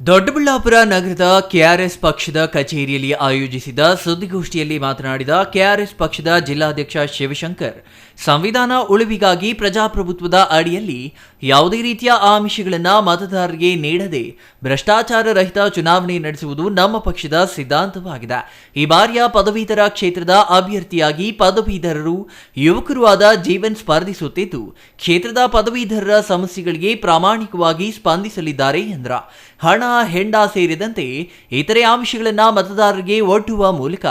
ದೊಡ್ಡಬಳ್ಳಾಪುರ ನಗರದ ಕೆಆರ್ಎಸ್ ಪಕ್ಷದ ಕಚೇರಿಯಲ್ಲಿ ಆಯೋಜಿಸಿದ ಸುದ್ದಿಗೋಷ್ಠಿಯಲ್ಲಿ ಮಾತನಾಡಿದ ಕೆಆರ್ಎಸ್ ಪಕ್ಷದ ಜಿಲ್ಲಾಧ್ಯಕ್ಷ ಶಿವಶಂಕರ್, ಸಂವಿಧಾನ ಉಳಿವಿಗಾಗಿ ಪ್ರಜಾಪ್ರಭುತ್ವದ ಅಡಿಯಲ್ಲಿ ಯಾವುದೇ ರೀತಿಯ ಆಮಿಷಗಳನ್ನು ಮತದಾರರಿಗೆ ನೀಡದೆ ಭ್ರಷ್ಟಾಚಾರ ರಹಿತ ಚುನಾವಣೆ ನಡೆಸುವುದು ನಮ್ಮ ಪಕ್ಷದ ಸಿದ್ಧಾಂತವಾಗಿದೆ. ಈ ಬಾರಿಯ ಪದವೀಧರ ಕ್ಷೇತ್ರದ ಅಭ್ಯರ್ಥಿಯಾಗಿ ಪದವೀಧರರು ಯುವಕರು ಆದ ಜೀವನ್ ಸ್ಪರ್ಧಿಸುತ್ತಿದ್ದು, ಕ್ಷೇತ್ರದ ಪದವೀಧರರ ಸಮಸ್ಯೆಗಳಿಗೆ ಪ್ರಾಮಾಣಿಕವಾಗಿ ಸ್ಪಂದಿಸಲಿದ್ದಾರೆ ಎಂದ್ರ. ಹಣ, ಹೆಂಡ ಸೇರಿದಂತೆ ಇತರೆ ಅಂಶಗಳನ್ನು ಮತದಾರರಿಗೆ ಒಡ್ಡುವ ಮೂಲಕ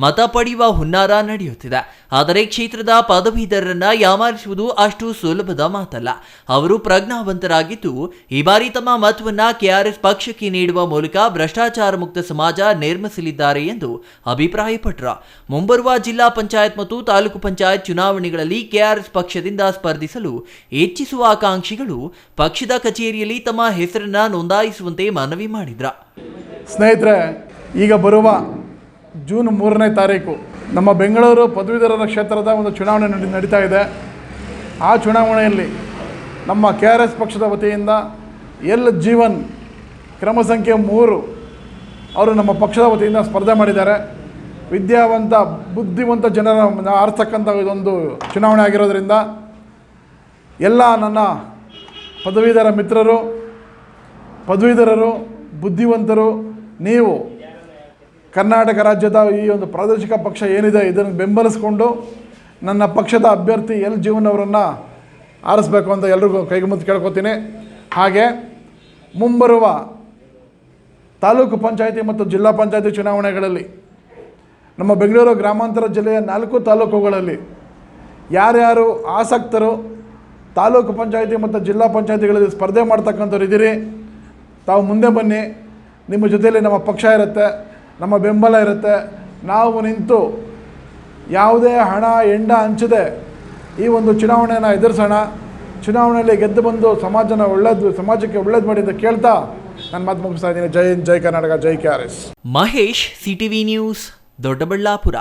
ಮತ ಪಡೆಯುವ ಹುನ್ನಾರ ನಡೆಯುತ್ತಿದೆ. ಆದರೆ ಕ್ಷೇತ್ರದ ಪದವೀಧರರನ್ನ ಯಾಮಾರಿಸುವುದು ಅಷ್ಟು ಸುಲಭದ ಮಾತಲ್ಲ. ಅವರು ಪ್ರಜ್ಞಾವಂತರಾಗಿದ್ದು, ಈ ಬಾರಿ ತಮ್ಮ ಮತವನ್ನ ಕೆಆರ್ಎಸ್ ಪಕ್ಷಕ್ಕೆ ನೀಡುವ ಮೂಲಕ ಭ್ರಷ್ಟಾಚಾರ ಮುಕ್ತ ಸಮಾಜ ನಿರ್ಮಿಸಲಿದ್ದಾರೆ ಎಂದು ಅಭಿಪ್ರಾಯಪಟ್ಟರು. ಮುಂಬರುವ ಜಿಲ್ಲಾ ಪಂಚಾಯತ್ ಮತ್ತು ತಾಲೂಕು ಪಂಚಾಯತ್ ಚುನಾವಣೆಗಳಲ್ಲಿ ಕೆಆರ್ಎಸ್ ಪಕ್ಷದಿಂದ ಸ್ಪರ್ಧಿಸಲು ಇಚ್ಛಿಸುವ ಆಕಾಂಕ್ಷಿಗಳು ಪಕ್ಷದ ಕಚೇರಿಯಲ್ಲಿ ತಮ್ಮ ಹೆಸರನ್ನ ನೋಂದಾಯಿಸುವಂತೆ ಮನವಿ ಮಾಡಿದ್ರ. ಸ್ನೇಹಿತರೆ, ಈಗ ಬರುವ ಜೂನ್ 3ನೇ ತಾರೀಕು ನಮ್ಮ ಬೆಂಗಳೂರು ಪದವೀಧರರ ಕ್ಷೇತ್ರದ ಒಂದು ಚುನಾವಣೆ ನಡೀತಾ ಇದೆ. ಆ ಚುನಾವಣೆಯಲ್ಲಿ ನಮ್ಮ ಕೆಆರ್ಎಸ್ ಪಕ್ಷದ ವತಿಯಿಂದ ಎಲ್ ಜೀವನ್ ಕ್ರಮ ಸಂಖ್ಯೆ 3 ಅವರು ನಮ್ಮ ಪಕ್ಷದ ವತಿಯಿಂದ ಸ್ಪರ್ಧೆ ಮಾಡಿದ್ದಾರೆ. ವಿದ್ಯಾವಂತ, ಬುದ್ಧಿವಂತ ಜನರ ಆರಿಸ್ತಕ್ಕಂಥ ಇದೊಂದು ಚುನಾವಣೆ ಆಗಿರೋದ್ರಿಂದ ಎಲ್ಲ ನನ್ನ ಪದವೀಧರ ಮಿತ್ರರು, ಪದವೀಧರರು, ಬುದ್ಧಿವಂತರು, ನೀವು ಕರ್ನಾಟಕ ರಾಜ್ಯದ ಈ ಒಂದು ಪ್ರಾದೇಶಿಕ ಪಕ್ಷ ಏನಿದೆ ಇದನ್ನು ಬೆಂಬಲಿಸಿಕೊಂಡು ನನ್ನ ಪಕ್ಷದ ಅಭ್ಯರ್ಥಿ ಎಲ್ ಜೀವನ್ ಅವರನ್ನು ಆರಿಸಬೇಕು ಅಂತ ಎಲ್ರಿಗೂ ಕೈಗುಮುತ್ತು ಕೇಳ್ಕೊತೀನಿ. ಹಾಗೆ ಮುಂಬರುವ ತಾಲೂಕು ಪಂಚಾಯಿತಿ ಮತ್ತು ಜಿಲ್ಲಾ ಪಂಚಾಯಿತಿ ಚುನಾವಣೆಗಳಲ್ಲಿ ನಮ್ಮ ಬೆಂಗಳೂರು ಗ್ರಾಮಾಂತರ ಜಿಲ್ಲೆಯ 4 ತಾಲೂಕುಗಳಲ್ಲಿ ಯಾರ್ಯಾರು ಆಸಕ್ತರು ತಾಲೂಕು ಪಂಚಾಯಿತಿ ಮತ್ತು ಜಿಲ್ಲಾ ಪಂಚಾಯಿತಿಗಳಲ್ಲಿ ಸ್ಪರ್ಧೆ ಮಾಡ್ತಕ್ಕಂಥವ್ರು ಇದ್ದೀರಿ, ತಾವು ಮುಂದೆ ಬನ್ನಿ. ನಿಮ್ಮ ಜೊತೆಯಲ್ಲಿ ನಮ್ಮ ಪಕ್ಷ ಇರುತ್ತೆ, ನಮ್ಮ ಬೆಂಬಲ ಇರುತ್ತೆ. ನಾವು ನಿಂತು ಯಾವುದೇ ಹಣ, ಹೆಂಡ ಹಂಚದೆ ಈ ಒಂದು ಚುನಾವಣೆಯನ್ನು ಎದುರಿಸೋಣ. ಚುನಾವಣೆಯಲ್ಲಿ ಗೆದ್ದು ಬಂದು ಸಮಾಜಕ್ಕೆ ಒಳ್ಳೇದು ಮಾಡಿ ಅಂತ ಕೇಳ್ತಾ ನಾನು ಮಾತು ಮುಗಿಸ್ತಾ ಇದ್ದೀನಿ. ಜೈ ಹಿಂದ್, ಜೈ ಕರ್ನಾಟಕ, ಜೈ KRS. Mahesh, CTV news, Doddaballapura.